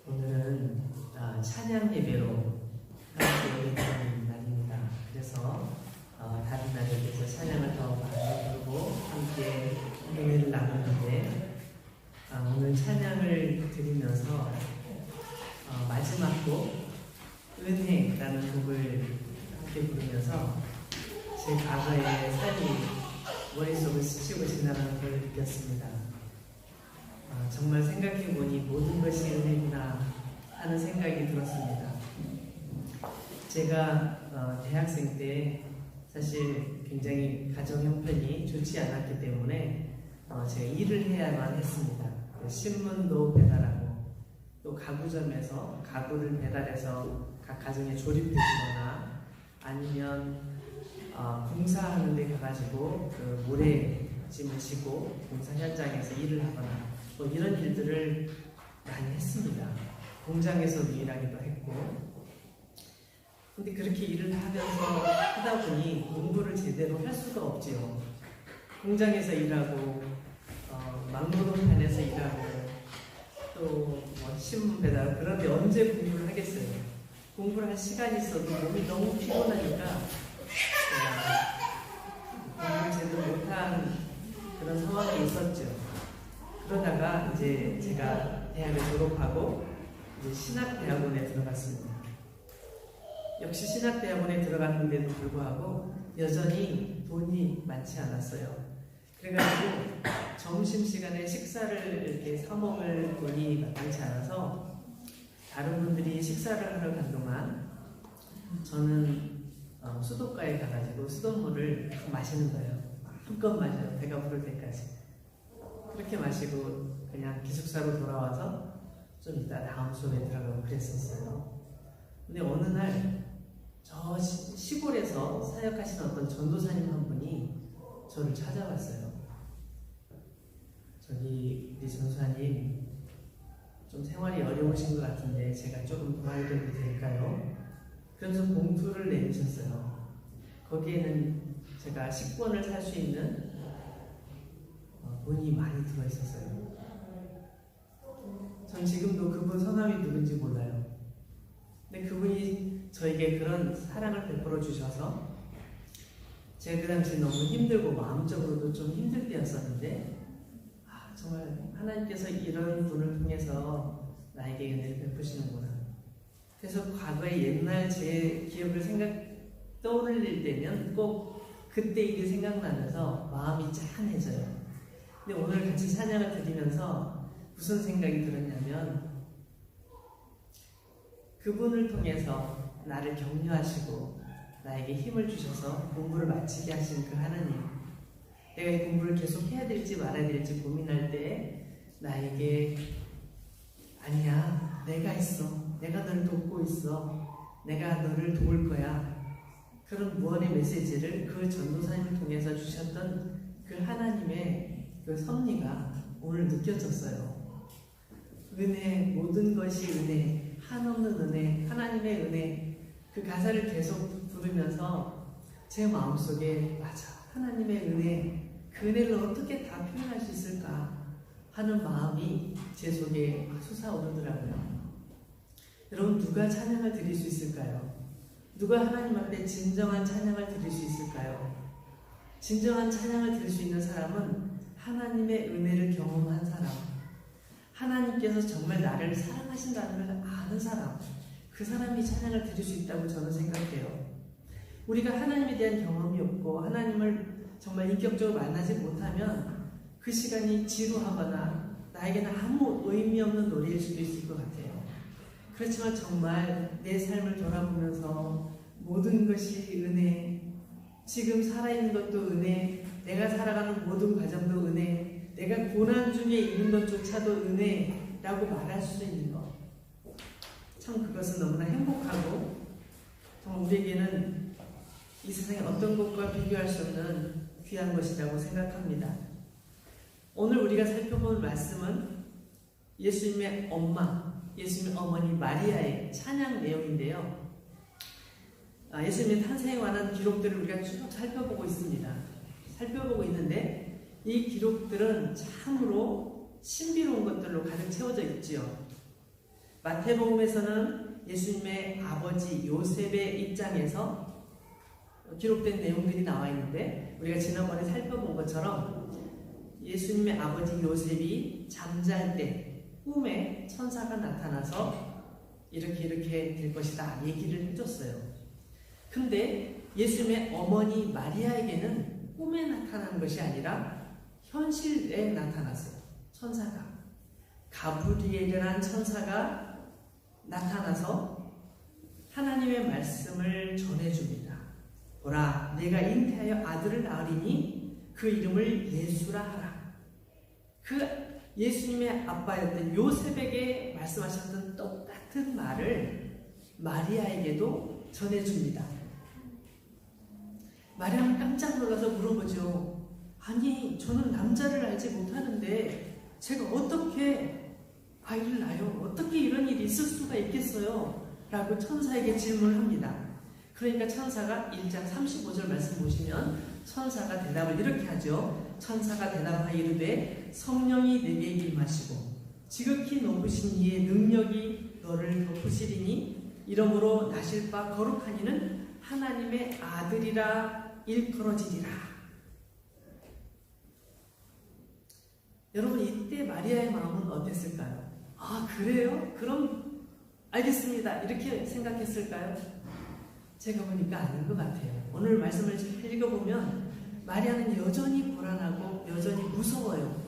오늘은 찬양 예배로 함께 예배드리는 날입니다. 그래서 다른 날에 비해서 찬양을 더 많이 부르고 함께 은혜를 나누는데 오늘 찬양을 드리면서 마지막 곡 은혜라는 곡을 함께 부르면서 제 과거의 삶이 머릿속을 스치고 지나가는 걸 느꼈습니다. 정말 생각해보니 모든 것이 은혜구나 하는 생각이 들었습니다. 제가 대학생 때 사실 굉장히 가정 형편이 좋지 않았기 때문에 제가 일을 해야만 했습니다. 신문도 배달하고 또 가구점에서 가구를 배달해서 각 가정에 조립해주거나 아니면 공사하는 데 가가지고 그 모래짐을 지고 공사 현장에서 일을 하거나 뭐 이런 일들을 많이 했습니다. 공장에서 일하기도 했고. 근데 그렇게 일을 하면서 하다 보니 공부를 제대로 할 수가 없지요. 공장에서 일하고 막노동판에서 일하고 또 뭐 신문 배달, 그런데 언제 공부를 하겠어요? 공부를 할 시간이 있어도 몸이 너무 피곤하니까 공부를 제대로 못한 그런 상황이 있었죠. 그러다가 이제 제가 대학을 졸업하고 이제 신학대학원에 들어갔습니다. 역시 신학대학원에 들어갔는데도 불구하고 여전히 돈이 많지 않았어요. 그래가지고 점심시간에 식사를 이렇게 사 먹을 돈이 마땅치 않아서 다른 분들이 식사를 하러 간 동안 저는 수도가에 가가지고 수돗물을 마시는 거예요. 한껏 마셔요. 배가 부를 때까지. 그렇게 마시고 그냥 기숙사로 돌아와서 좀 이따 다음 수업에 들어가고 그랬었어요. 근데 어느 날 저 시골에서 사역하시는 어떤 전도사님 한 분이 저를 찾아왔어요. 저기 우리 전도사님 좀 생활이 어려우신 것 같은데 제가 조금 도와드려도 될까요? 그러면서 봉투를 내주셨어요. 거기에는 제가 식권을 살 수 있는 돈이 많이 들어있었어요. 전 지금도 그분 성함이 누군지 몰라요. 근데 그분이 저에게 그런 사랑을 베풀어 주셔서 제가 그 당시 너무 힘들고 마음적으로도 좀 힘들 때였었는데 정말 하나님께서 이런 분을 통해서 나에게 은혜를 베푸시는구나. 그래서 과거의 옛날 제 기억을 떠올릴 때면 꼭 그때 일이 생각나면서 마음이 짠해져요. 근데 오늘 같이 찬양을 드리면서 무슨 생각이 들었냐면 그분을 통해서 나를 격려하시고 나에게 힘을 주셔서 공부를 마치게 하신 그 하나님, 내가 이 공부를 계속 해야 될지 말아야 될지 고민할 때 나에게 아니야, 내가 있어, 내가 너를 돕고 있어, 내가 너를 도울 거야, 그런 무언의 메시지를 그 전도사님을 통해서 주셨던 그 하나님의 그 섭리가 오늘 느껴졌어요. 은혜, 모든 것이 은혜, 한없는 은혜, 하나님의 은혜, 그 가사를 계속 부르면서 제 마음속에 맞아, 하나님의 은혜, 그 은혜를 어떻게 다 표현할 수 있을까 하는 마음이 제 속에 솟아오르더라고요. 여러분, 누가 찬양을 드릴 수 있을까요? 누가 하나님 앞에 진정한 찬양을 드릴 수 있을까요? 진정한 찬양을 드릴 수 있는 사람은 하나님의 은혜를 경험한 사람, 하나님께서 정말 나를 사랑하신다는 걸 아는 사람, 그 사람이 찬양을 드릴 수 있다고 저는 생각해요. 우리가 하나님에 대한 경험이 없고 하나님을 정말 인격적으로 만나지 못하면 그 시간이 지루하거나 나에게는 아무 의미 없는 노래일 수도 있을 것 같아요. 그렇지만 정말 내 삶을 돌아보면서 모든 것이 은혜, 지금 살아있는 것도 은혜, 내가 살아가는 모든 과정도 은혜, 내가 고난 중에 있는 것조차도 은혜라고 말할 수 있는 것, 참 그것은 너무나 행복하고 정말 우리에게는 이 세상의 어떤 것과 비교할 수 없는 귀한 것이라고 생각합니다. 오늘 우리가 살펴볼 말씀은 예수님의 엄마, 예수님의 어머니 마리아의 찬양 내용인데요. 예수님의 탄생에 관한 기록들을 우리가 쭉 살펴보고 있습니다. 살펴보고 있는데 이 기록들은 참으로 신비로운 것들로 가득 채워져 있지요. 마태복음에서는 예수님의 아버지 요셉의 입장에서 기록된 내용들이 나와 있는데, 우리가 지난번에 살펴본 것처럼 예수님의 아버지 요셉이 잠잘 때 꿈에 천사가 나타나서 이렇게 될 것이다 얘기를 해줬어요. 근데 예수님의 어머니 마리아에게는 꿈에 나타난 것이 아니라 현실에 나타났어요. 천사가, 가브리엘이라는 천사가 나타나서 하나님의 말씀을 전해줍니다. 보라, 내가 잉태하여 아들을 낳으리니 그 이름을 예수라 하라. 그 예수님의 아빠였던 요셉에게 말씀하셨던 똑같은 말을 마리아에게도 전해줍니다. 마리아는 깜짝 놀라서 물어보죠. 아니, 저는 남자를 알지 못하는데 제가 어떻게 아이를 낳아요? 어떻게 이런 일이 있을 수가 있겠어요? 라고 천사에게 질문을 합니다. 그러니까 천사가 1장 35절 말씀 보시면 천사가 대답을 이렇게 하죠. 천사가 대답하여 이르되 성령이 내게 임하시고 지극히 높으신 이의 능력이 너를 덮으시리니 이러므로 나실 바 거룩한 이는 하나님의 아들이라 일컬어지리라. 여러분, 이때 마리아의 마음은 어땠을까요? 아, 그래요? 그럼 알겠습니다. 이렇게 생각했을까요? 제가 보니까 아닌 것 같아요. 오늘 말씀을 읽어보면 마리아는 여전히 불안하고 여전히 무서워요.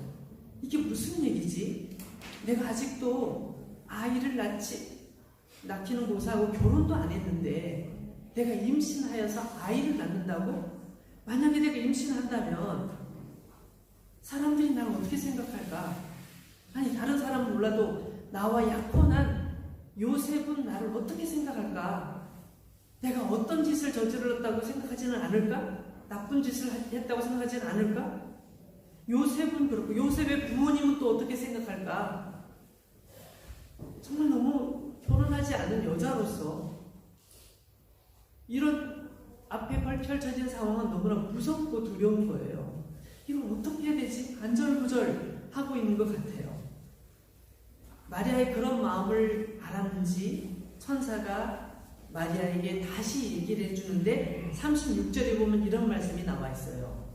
이게 무슨 얘기지? 내가 아직도 아이를 낳기는 고사하고 결혼도 안 했는데 내가 임신하여서 아이를 낳는다고? 만약에 내가 임신한다면 사람들이 나를 어떻게 생각할까? 아니, 다른 사람은 몰라도 나와 약혼한 요셉은 나를 어떻게 생각할까? 내가 어떤 짓을 저질렀다고 생각하지는 않을까? 나쁜 짓을 했다고 생각하지는 않을까? 요셉은 그렇고 요셉의 부모님은 또 어떻게 생각할까? 정말 너무 결혼하지 않은 여자로서 이런 앞에 펼쳐진 상황은 너무나 무섭고 두려운 거예요. 이걸 어떻게 해야 되지? 안절부절하고 있는 것 같아요. 마리아의 그런 마음을 알았는지 천사가 마리아에게 다시 얘기를 해주는데 36절에 보면 이런 말씀이 나와 있어요.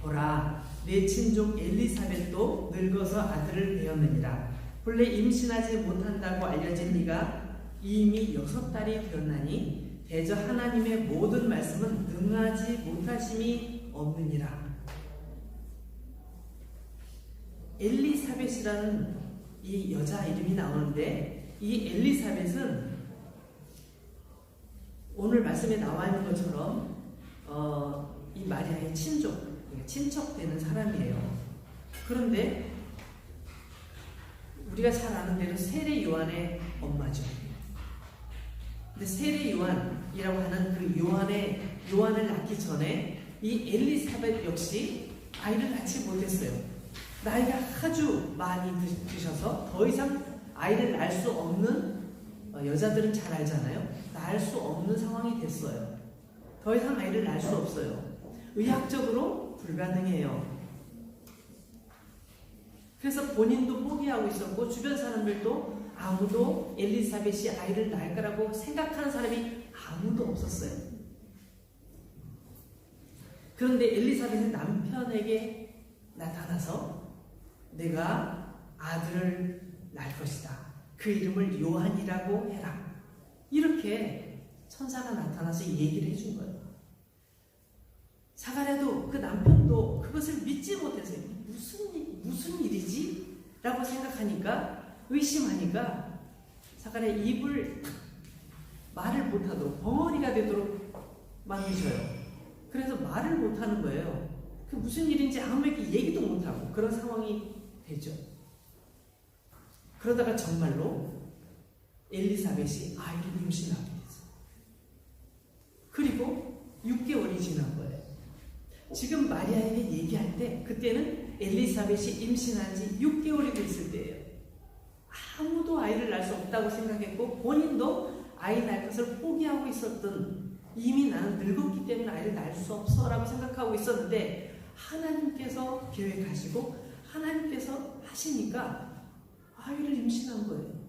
보라, 내 친족 엘리사벳도 늙어서 아들을 배었느니라. 본래 임신하지 못한다고 알려진 네가 이미 6달이 되었나니 대저 하나님의 모든 말씀은 능하지 못하심이 없느니라. 엘리사벳이라는 이 여자 이름이 나오는데 이 엘리사벳은 오늘 말씀에 나와 있는 것처럼 이 마리아의 친척되는 사람이에요. 그런데 우리가 잘 아는 대로 세례 요한의 엄마죠. 근데 세례 요한이라고 하는 그 요한을 낳기 전에 이 엘리사벳 역시 아이를 낳지 못했어요. 나이가 아주 많이 드셔서 더 이상 아이를 낳을 수 없는, 여자들은 잘 알잖아요. 낳을 수 없는 상황이 됐어요. 더 이상 아이를 낳을 수 없어요. 의학적으로 불가능해요. 그래서 본인도 포기하고 있었고 주변 사람들도 아무도 엘리사벳이 아이를 낳을 거라고 생각하는 사람이 아무도 없었어요. 그런데 엘리사벳의 남편에게 나타나서 내가 아들을 낳을 것이다. 그 이름을 요한이라고 해라. 이렇게 천사가 나타나서 얘기를 해준 거예요. 사가랴도 그 남편도 그것을 믿지 못해서 무슨 일이지? 라고 생각하니까, 의심하니까 사가랴 입을 말을 못하도록 벙어리가 되도록 만드셔요. 그래서 말을 못하는 거예요. 그 무슨 일인지 아무에게 얘기도 못하고 그런 상황이 되죠. 그러다가 정말로 엘리사벳이 아이를 임신하게 됐어요. 그리고 6개월이 지난 거예요. 지금 마리아에게 얘기할 때 그때는 엘리사벳이 임신한 지 6개월이 됐을 때예요. 아무도 아이를 낳을 수 없다고 생각했고 본인도 아이 낳을 것을 포기하고 있었던, 이미 나는 늙었기 때문에 아이를 낳을 수 없어 라고 생각하고 있었는데 하나님께서 계획하시고 하나님께서 하시니까 아이를 임신한 거예요.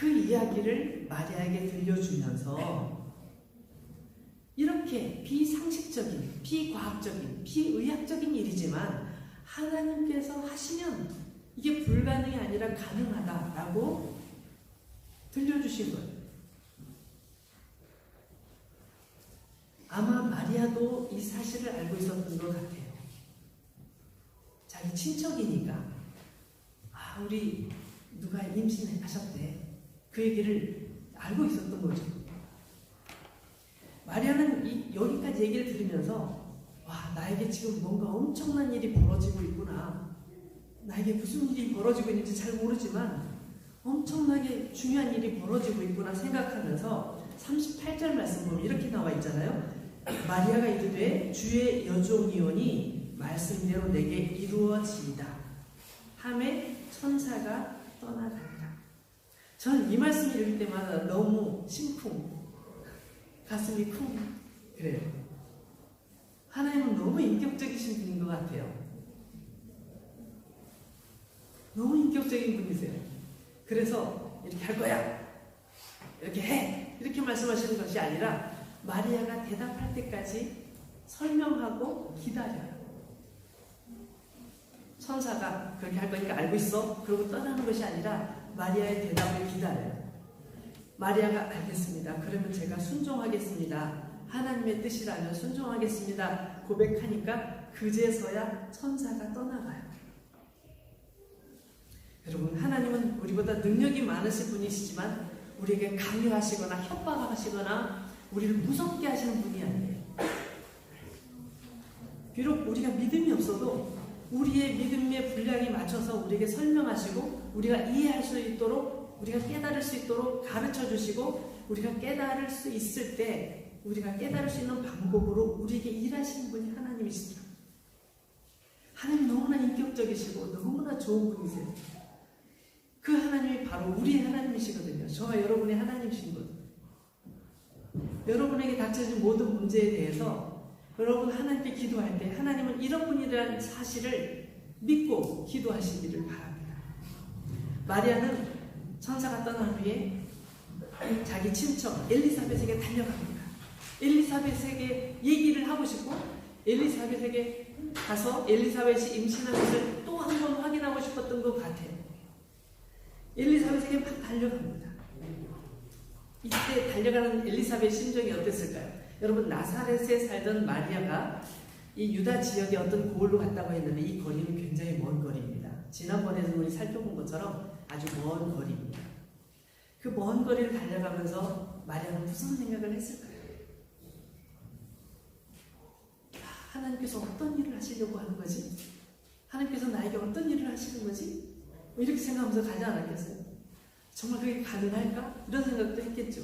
그 이야기를 마리아에게 들려주면서 이렇게 비상식적인, 비과학적인, 비의학적인 일이지만 하나님께서 하시면 이게 불가능이 아니라 가능하다라고 들려주신 거예요. 아마 마리아도 이 사실을 알고 있었던 것 같아요. 자기 친척이니까 우리 누가 임신하셨대. 그 얘기를 알고 있었던 거죠. 마리아는 여기까지 얘기를 들으면서 나에게 지금 뭔가 엄청난 일이 벌어지고 있구나. 나에게 무슨 일이 벌어지고 있는지 잘 모르지만 엄청나게 중요한 일이 벌어지고 있구나 생각하면서 38절 말씀 보면 이렇게 나와 있잖아요. 마리아가 이르되 주의 여종이오니 말씀대로 내게 이루어지이다 하매 천사가 떠나가니라. 저는 이 말씀을 읽을 때마다 너무 심쿵, 가슴이 쿵 그래요. 하나님은 너무 인격적이신 분인 것 같아요. 너무 인격적인 분이세요. 그래서 이렇게 할 거야, 이렇게 해, 이렇게 말씀하시는 것이 아니라 마리아가 대답할 때까지 설명하고 기다려요. 천사가 그렇게 할 거니까 알고 있어? 그러고 떠나는 것이 아니라 마리아의 대답을 기다려요. 마리아가 알겠습니다. 그러면 제가 순종하겠습니다. 하나님의 뜻이라면 순종하겠습니다. 고백하니까 그제서야 천사가 떠나가요. 여러분, 하나님은 우리보다 능력이 많으신 분이시지만 우리에게 강요하시거나 협박하시거나 우리를 무섭게 하시는 분이 아니에요. 비록 우리가 믿음이 없어도 우리의 믿음의 분량에 맞춰서 우리에게 설명하시고 우리가 이해할 수 있도록, 우리가 깨달을 수 있도록 가르쳐 주시고, 우리가 깨달을 수 있을 때 우리가 깨달을 수 있는 방법으로 우리에게 일하시는 분이 하나님이시더라고요. 하나님 너무나 인격적이시고 너무나 좋은 분이세요. 그 하나님이 바로 우리의 하나님이시거든요. 저와 여러분의 하나님이신 분. 여러분에게 닥쳐진 모든 문제에 대해서 여러분 하나님께 기도할 때 하나님은 이런 분이라는 사실을 믿고 기도하시기를 바랍니다. 마리아는 천사가 떠난 후에 자기 친척 엘리사벳에게 달려갑니다. 엘리사벳에게 얘기를 하고 싶고 엘리사벳에게 가서 엘리사벳이 임신한 것을 또 한 번 확인하고 싶었던 것 같아요. 엘리사벳에게 막 달려갑니다. 이때 달려가는 엘리사벳 심정이 어땠을까요? 여러분, 나사렛에 살던 마리아가 이 유다 지역의 어떤 고을로 갔다고 했는데 이 거리는 굉장히 먼 거리입니다. 지난번에도 우리 살펴본 것처럼 아주 먼 거리입니다. 그 먼 거리를 달려가면서 마리아는 무슨 생각을 했을까요? 하나님께서 어떤 일을 하시려고 하는 거지? 하나님께서 나에게 어떤 일을 하시는 거지? 이렇게 생각하면서 가지 않았겠어요? 정말 그게 가능할까? 이런 생각도 했겠죠.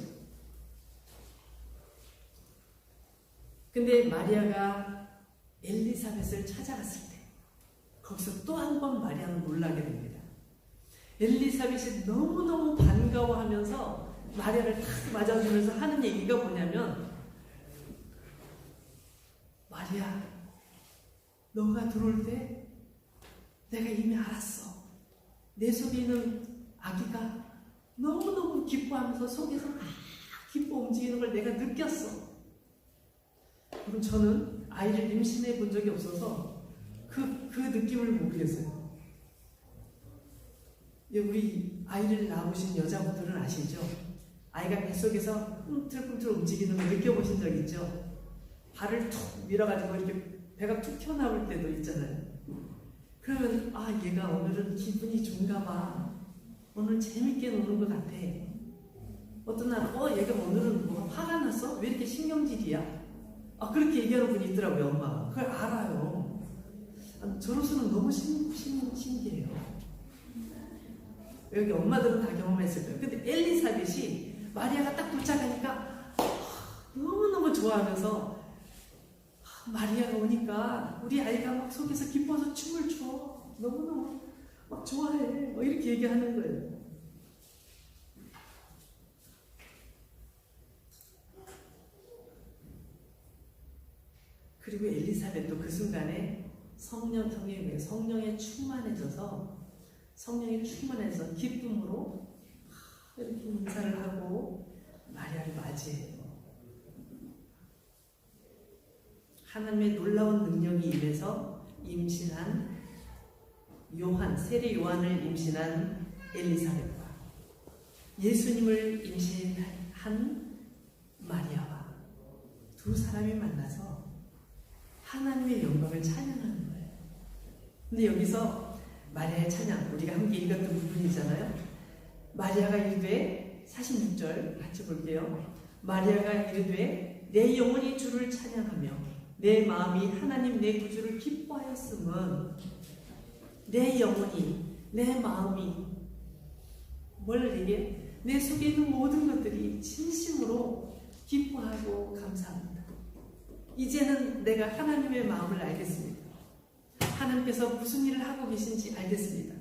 근데 마리아가 엘리사벳을 찾아갔을 때 거기서 또 한 번 마리아는 놀라게 됩니다. 엘리사벳이 너무너무 반가워하면서 마리아를 탁 맞아주면서 하는 얘기가 뭐냐면, 마리아, 너가 들어올 때 내가 이미 알았어. 내 속에 있는 아기가 너무너무 기뻐하면서 속에서 막 기뻐 움직이는 걸 내가 느꼈어. 그럼 저는 아이를 임신해 본 적이 없어서 그 느낌을 모르겠어요. 우리 아이를 낳으신 여자분들은 아시죠? 아이가 뱃속에서 꿈틀꿈틀 움직이는 걸 느껴보신 적 있죠? 발을 툭 밀어가지고 이렇게 배가 툭 튀어나올 때도 있잖아요. 그러면 얘가 오늘은 기분이 좋은가 봐. 오늘 재밌게 노는 것 같아. 어떤 날은 얘가 오늘은 뭐가 화가 났어? 왜 이렇게 신경질이야? 그렇게 얘기하는 분이 있더라고요, 엄마가. 그걸 알아요. 저로서는 너무 신기해요. 여기 엄마들은 다 경험했을 거예요. 근데 엘리사벳이 마리아가 딱 도착하니까 너무너무 좋아하면서 마리아가 오니까 우리 아이가 막 속에서 기뻐서 춤을 춰. 너무너무 막 좋아해. 이렇게 얘기하는 거예요. 그리고 엘리사벳도 그 순간에 성령에 충만해져서 기쁨으로 이렇게 인사를 하고 마리아를 맞이해요. 하나님의 놀라운 능력이 임해서 임신한 요한, 세례 요한을 임신한 엘리사벳과 예수님을 임신한 마리아와 두 사람이 만나서 하나님의 영광을 찬양하는 거예요. 근데 여기서 마리아의 찬양, 우리가 함께 읽었던 부분이잖아요. 마리아가 이르되, 46절 같이 볼게요. 마리아가 이르되 내 영혼이 주를 찬양하며 내 마음이 하나님 내 구주를 기뻐하였음은, 내 영혼이, 내 마음이 뭘 얘기해? 내 속에 있는 모든 것들이 진심으로 기뻐하고 감사합니다. 이제는 내가 하나님의 마음을 알겠습니다. 하나님께서 무슨 일을 하고 계신지 알겠습니다.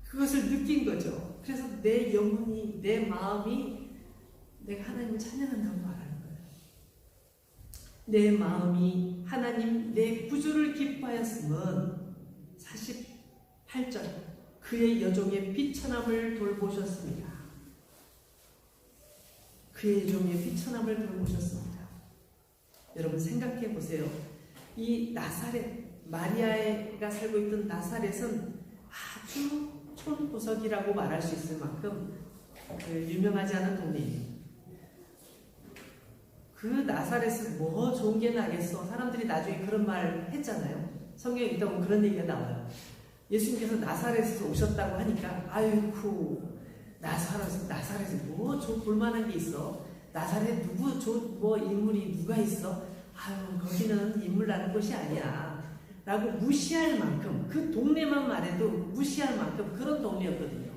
그것을 느낀 거죠. 그래서 내 영혼이, 내 마음이 내가 하나님을 찬양한다고 말하는 거예요. 내 마음이 하나님 내 구주를 기뻐하였음은, 48절, 그의 여종의 비천함을 돌보셨습니다. 그의 여종의 비천함을 돌보셨습니다. 여러분 생각해 보세요. 이 나사렛, 마리아가 살고 있던 나사렛은 아주 촌구석이라고 말할 수 있을 만큼 유명하지 않은 동네예요. 그 나사렛은 뭐 좋은 게 나겠어. 사람들이 나중에 그런 말 했잖아요. 성경에 읽다 보면 그런 얘기가 나와요. 예수님께서 나사렛에서 오셨다고 하니까 아이쿠, 나사렛에 뭐 볼만한 게 있어? 나사렛 뭐 인물이 누가 있어? 아유, 거기는 인물 나는 곳이 아니야 라고 무시할 만큼, 그 동네만 말해도 무시할 만큼 그런 동네였거든요.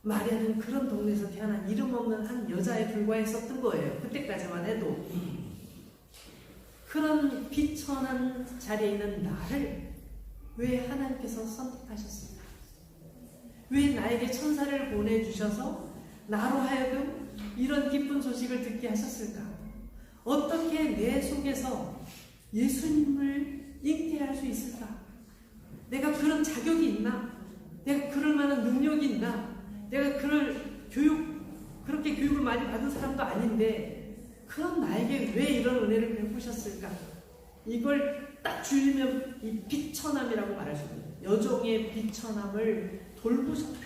마리아는 그런 동네에서 태어난 이름 없는 한 여자에 불과했었던 거예요. 그때까지만 해도. 그런 비천한 자리에 있는 나를 왜 하나님께서 선택하셨을까? 왜 나에게 천사를 보내주셔서 나로 하여금 이런 기쁜 소식을 듣게 하셨을까? 어떻게 내 속에서 예수님을 잉태할 수 있을까? 내가 그런 자격이 있나? 내가 그럴 만한 능력이 있나? 내가 그렇게 교육을 많이 받은 사람도 아닌데 그런 나에게 왜 이런 은혜를 베푸셨을까? 이걸 딱 줄이면 이 비천함이라고 말할 수 있는, 여종의 비천함을 돌보셨다.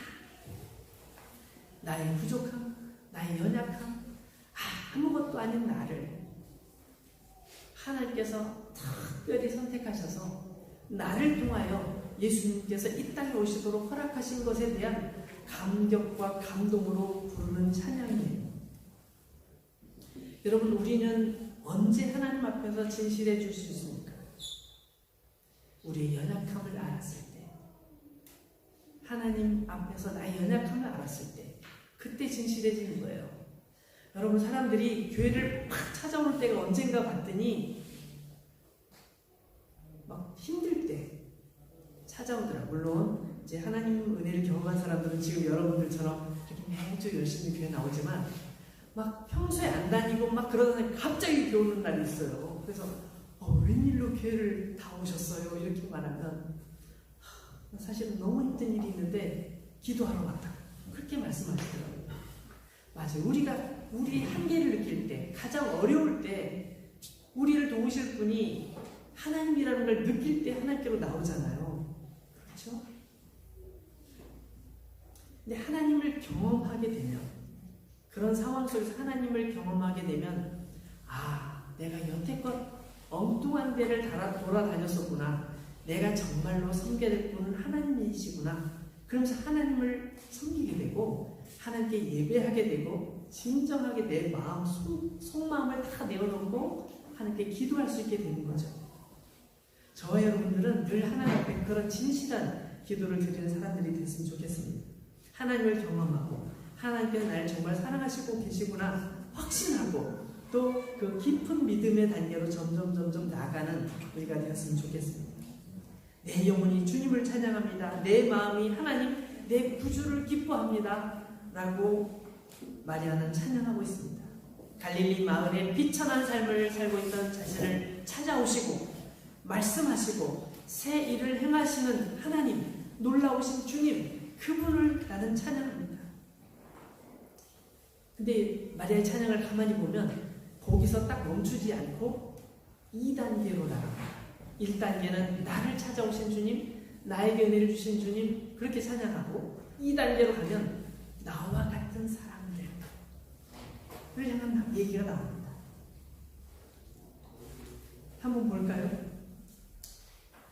나의 부족함, 나의 연약함, 아무것도 아닌 나를 하나님께서 특별히 선택하셔서 나를 통하여 예수님께서 이 땅에 오시도록 허락하신 것에 대한 감격과 감동으로 부르는 찬양이에요. 여러분, 우리는 언제 하나님 앞에서 진실해질 수 있습니까? 우리의 연약함을 알았을 때, 하나님 앞에서 나의 연약함을 알았을 때, 그때 진실해지는 거예요. 여러분, 사람들이 교회를 막 찾아올 때가 언젠가 봤더니 막 힘들 때 찾아오더라. 물론 이제 하나님 은혜를 경험한 사람들은 지금 여러분들처럼 이렇게 매주 열심히 교회 나오지만 막 평소에 안 다니고 막 그러다 갑자기 교회 오는 날이 있어요. 그래서 웬일로 교회를 다 오셨어요? 이렇게 말하면 사실은 너무 힘든 일이 있는데 기도하러 왔다. 그렇게 말씀하시더라고요. 맞아요. 우리 한계를 느낄 때, 가장 어려울 때 우리를 도우실 분이 하나님이라는 걸 느낄 때 하나님께로 나오잖아요. 그렇죠? 근데 하나님을 경험하게 되면, 그런 상황 속에서 하나님을 경험하게 되면, 내가 여태껏 엉뚱한 데를 돌아다녔었구나. 내가 정말로 섬겨야 될 분은 하나님이시구나. 그러면서 하나님을 섬기게 되고 하나님께 예배하게 되고 진정하게 내 마음, 속마음을 다 내어놓고 하나님께 기도할 수 있게 되는 거죠. 저와 여러분들은 늘 하나님 앞에 그런 진실한 기도를 드리는 사람들이 됐으면 좋겠습니다. 하나님을 경험하고 하나님께서 나를 정말 사랑하시고 계시구나 확신하고 또 그 깊은 믿음의 단계로 점점 나아가는 우리가 되었으면 좋겠습니다. 내 영혼이 주님을 찬양합니다. 내 마음이 하나님, 내 구주를 기뻐합니다. 라고 마리아는 찬양하고 있습니다. 갈릴리 마을에 비천한 삶을 살고 있던 자신을 찾아오시고 말씀하시고 새 일을 행하시는 하나님, 놀라우신 주님, 그분을 나는 찬양합니다. 근데 마리아의 찬양을 가만히 보면 거기서 딱 멈추지 않고 2단계로 나갑니다. 1단계는 나를 찾아오신 주님, 나에게 은혜를 주신 주님, 그렇게 찬양하고 2단계로 가면 나와 같은 사람들을 향한 얘기가 나옵니다. 한번 볼까요?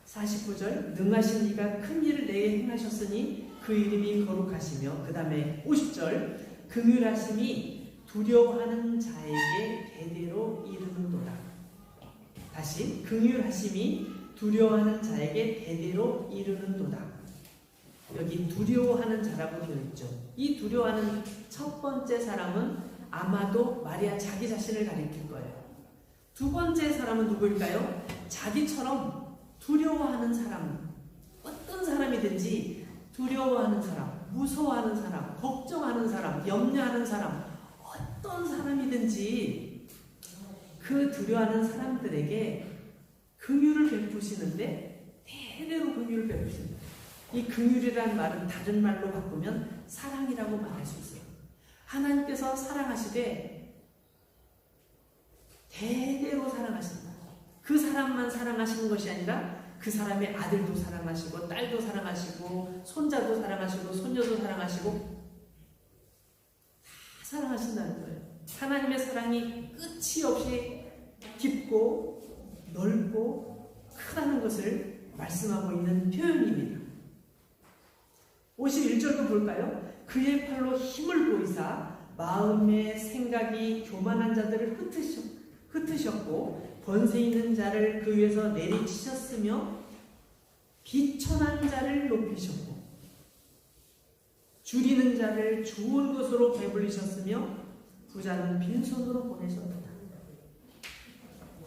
49절, 능하신 이가 큰 일을 내게 행하셨으니 그 이름이 거룩하시며, 그 다음에 50절, 긍휼하심이 두려워하는 자에게 대대로 이르는도다. 다시, 긍휼하심이 두려워하는 자에게 대대로 이르는도다. 여기 두려워하는 자라고 되어 있죠. 이 두려워하는 첫 번째 사람은 아마도 마리아 자기 자신을 가리킬 거예요. 두 번째 사람은 누구일까요? 자기처럼 두려워하는 사람, 어떤 사람이든지 두려워하는 사람, 무서워하는 사람, 걱정하는 사람, 염려하는 사람, 어떤 사람이든지 그 두려워하는 사람들에게 긍휼을 베푸시는데 대대로 긍휼을 베푸신다. 이 긍휼이라는 말은 다른 말로 바꾸면 사랑이라고 말할 수 있어요. 하나님께서 사랑하시되 대대로 사랑하신다. 그 사람만 사랑하시는 것이 아니라 그 사람의 아들도 사랑하시고 딸도 사랑하시고 손자도 사랑하시고 손녀도 사랑하시고 다 사랑하신다는 거예요. 하나님의 사랑이 끝이 없이 깊고 넓고 크다는 것을 말씀하고 있는 표현입니다. 51절도 볼까요? 그의 팔로 힘을 보이사 마음의 생각이 교만한 자들을 흩으셨고 권세 있는 자를 그 위에서 내리치셨으며 비천한 자를 높이셨고 줄이는 자를 좋은 것으로 배불리셨으며 부자는 빈손으로 보내셨다.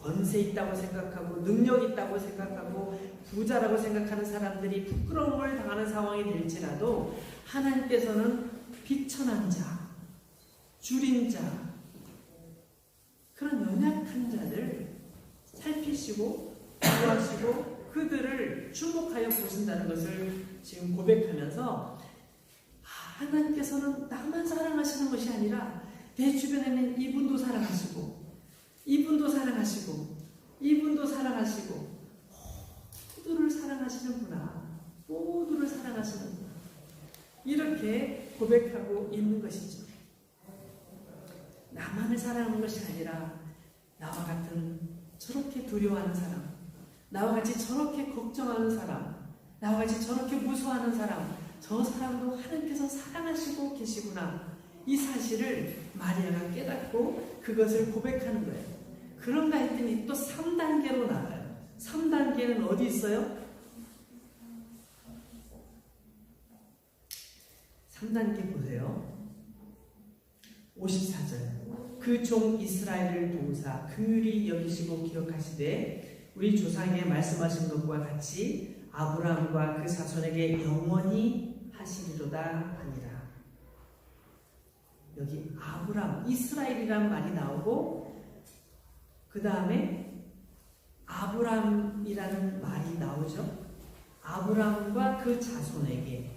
권세 있다고 생각하고 능력 있다고 생각하고 부자라고 생각하는 사람들이 부끄러움을 당하는 상황이 될지라도 하나님께서는 비천한 자, 줄인 자, 그런 연약한 자를 살피시고 구하시고 그들을 주목하여 보신다는 것을 지금 고백하면서 하나님께서는 나만 사랑하시는 것이 아니라 내 주변에는 이분도 사랑하시고 이분도 사랑하시고 이분도 사랑하시고 모두를 사랑하시는구나. 모두를 사랑하시는구나. 이렇게 고백하고 있는 것이죠. 나만을 사랑하는 것이 아니라 나와 같은 저렇게 두려워하는 사람, 나와 같이 저렇게 걱정하는 사람, 나와 같이 저렇게 무서워하는 사람, 저 사람도 하나님께서 사랑하시고 계시구나. 이 사실을 마리아가 깨닫고 그것을 고백하는 거예요. 그런가 했더니 또 3단계로 나가요. 3단계는 어디 있어요? 3단계 보세요. 54절. 그 종 이스라엘을 도우사 긍휼히 여기시고 기억하시되 우리 조상에게 말씀하신 것과 같이 아브라함과 그 자손에게 영원히 하시리로다 하니라. 여기 아브라함, 이스라엘이란 말이 나오고 그 다음에 아브라함이라는 말이 나오죠. 아브라함과 그 자손에게.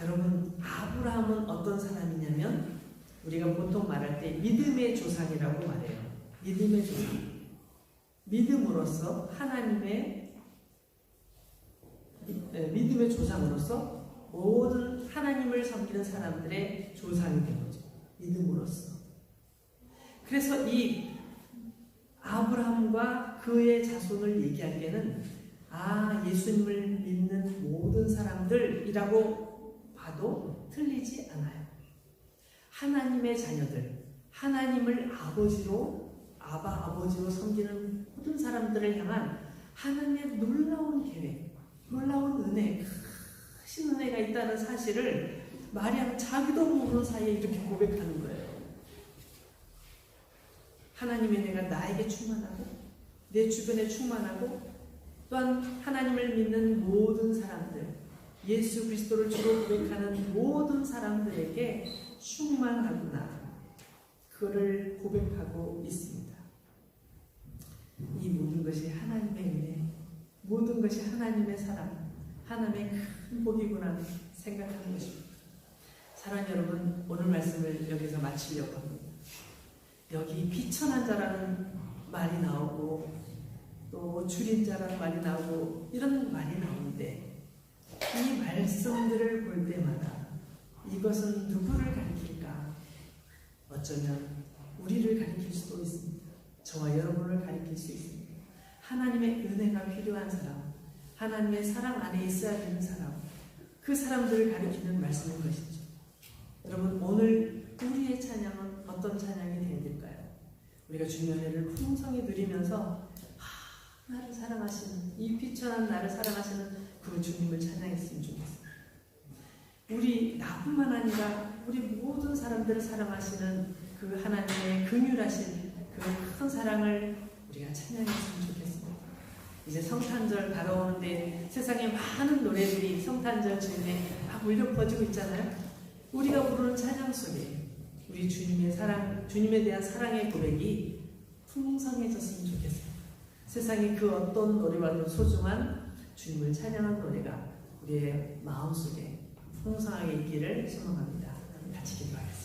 여러분, 아브라함은 어떤 사람이냐면 우리가 보통 말할 때 믿음의 조상이라고 말해요. 믿음의 조상. 믿음으로써 하나님의 믿음의 조상으로서 모든 하나님을 섬기는 사람들의 조상이 된 거죠. 믿음으로써. 그래서 이 아브라함과 그의 자손을 얘기할 때는 예수님을 믿는 모든 사람들이라고 봐도 틀리지 않아요. 하나님의 자녀들, 하나님을 아버지로 섬기는 모든 사람들을 향한 하나님의 놀라운 계획, 놀라운 은혜, 크신 은혜가 있다는 사실을 마리아가 자기도 모르는 사이에 이렇게 고백하는 거예요. 하나님의 은혜가 나에게 충만하고 내 주변에 충만하고 또한 하나님을 믿는 모든 사람들, 예수 그리스도를 주로 고백하는 모든 사람들에게 충만하구나. 그거를 고백하고 있습니다. 이 모든 것이 하나님의 은혜, 모든 것이 하나님의 사랑, 하나님의 큰 복이구나 생각하는 것입니다. 사랑하는 여러분, 오늘 말씀을 여기서 마치려고 합니다. 여기 비천한 자라는 말이 나오고 또 줄인 자라는 말이 나오고 이런 말이 나오는데 이 말씀들을 볼 때마다 이것은 누구를 가리킬까? 어쩌면 우리를 가리킬 수도 있습니다. 저와 여러분을 가리킬 수 있습니다. 하나님의 은혜가 필요한 사람, 하나님의 사랑 안에 있어야 되는 사람, 그 사람들을 가리키는 말씀인 것이죠. 여러분, 오늘 우리의 찬양은 어떤 찬양이 되어야 될까요? 우리가 주님의 은혜를 풍성히 누리면서 나를 사랑하시는, 이 비천한 나를 사랑하시는 그 주님을 찬양했으면 좋겠습니다. 우리 나뿐만 아니라 우리 모든 사람들을 사랑하시는 그 하나님의 긍휼하신 그 큰 사랑을 우리가 찬양했으면 좋겠습니다. 이제 성탄절 다가오는데 세상에 많은 노래들이 성탄절 즈음에 막 울려 퍼지고 있잖아요. 우리가 부르는 찬양 속에 우리 주님의 사랑, 주님에 대한 사랑의 고백이 풍성해졌으면 좋겠습니다. 세상에 그 어떤 노래와도 소중한 주님을 찬양한 노래가 우리의 마음속에 풍성하게 있기를 소망합니다. 같이 기도하겠습니다.